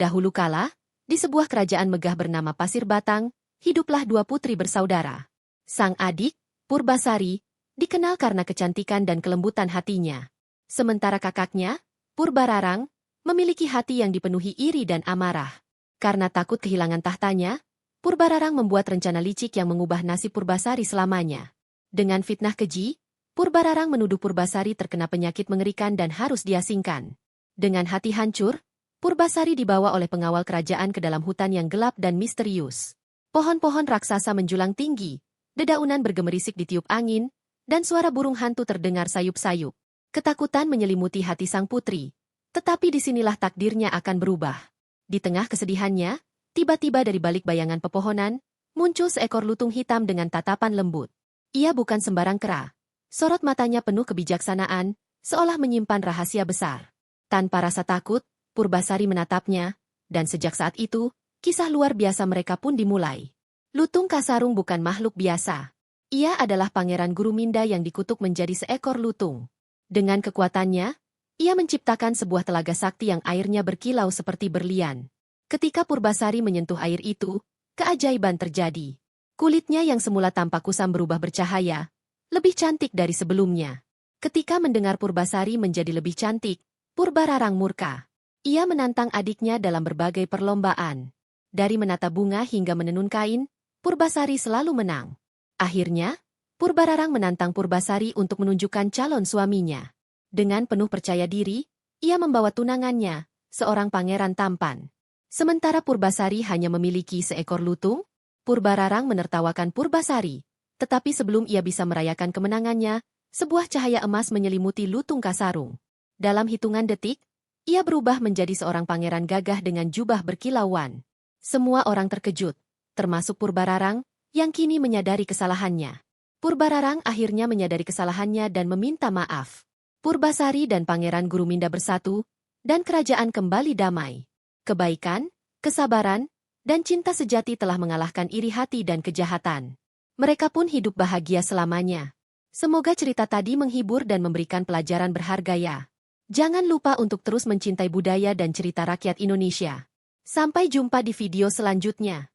Dahulu kala, di sebuah kerajaan megah bernama Pasir Batang, hiduplah dua putri bersaudara. Sang adik, Purbasari, dikenal karena kecantikan dan kelembutan hatinya. Sementara kakaknya, Purbararang, memiliki hati yang dipenuhi iri dan amarah. Karena takut kehilangan tahtanya, Purbararang membuat rencana licik yang mengubah nasib Purbasari selamanya. Dengan fitnah keji, Purbararang menuduh Purbasari terkena penyakit mengerikan dan harus diasingkan. Dengan hati hancur, Purbasari dibawa oleh pengawal kerajaan ke dalam hutan yang gelap dan misterius. Pohon-pohon raksasa menjulang tinggi, dedaunan bergemerisik ditiup angin, dan suara burung hantu terdengar sayup-sayup. Ketakutan menyelimuti hati sang putri, tetapi disinilah takdirnya akan berubah. Di tengah kesedihannya, tiba-tiba dari balik bayangan pepohonan, muncul seekor lutung hitam dengan tatapan lembut. Ia bukan sembarang kera. Sorot matanya penuh kebijaksanaan, seolah menyimpan rahasia besar. Tanpa rasa takut, Purbasari menatapnya, dan sejak saat itu, kisah luar biasa mereka pun dimulai. Lutung Kasarung bukan makhluk biasa. Ia adalah pangeran Guruminda yang dikutuk menjadi seekor lutung. Dengan kekuatannya, ia menciptakan sebuah telaga sakti yang airnya berkilau seperti berlian. Ketika Purbasari menyentuh air itu, keajaiban terjadi. Kulitnya yang semula tampak kusam berubah bercahaya, lebih cantik dari sebelumnya. Ketika mendengar Purbasari menjadi lebih cantik, Purbararang murka. Ia menantang adiknya dalam berbagai perlombaan. Dari menata bunga hingga menenun kain, Purbasari selalu menang. Akhirnya, Purbararang menantang Purbasari untuk menunjukkan calon suaminya. Dengan penuh percaya diri, ia membawa tunangannya, seorang pangeran tampan. Sementara Purbasari hanya memiliki seekor lutung, Purbararang menertawakan Purbasari. Tetapi sebelum ia bisa merayakan kemenangannya, sebuah cahaya emas menyelimuti lutung Kasarung. Dalam hitungan detik, ia berubah menjadi seorang pangeran gagah dengan jubah berkilauan. Semua orang terkejut, termasuk Purbararang, yang kini menyadari kesalahannya. Purbararang akhirnya menyadari kesalahannya dan meminta maaf. Purbasari dan Pangeran Guruminda bersatu, dan kerajaan kembali damai. Kebaikan, kesabaran, dan cinta sejati telah mengalahkan iri hati dan kejahatan. Mereka pun hidup bahagia selamanya. Semoga cerita tadi menghibur dan memberikan pelajaran berharga ya. Jangan lupa untuk terus mencintai budaya dan cerita rakyat Indonesia. Sampai jumpa di video selanjutnya.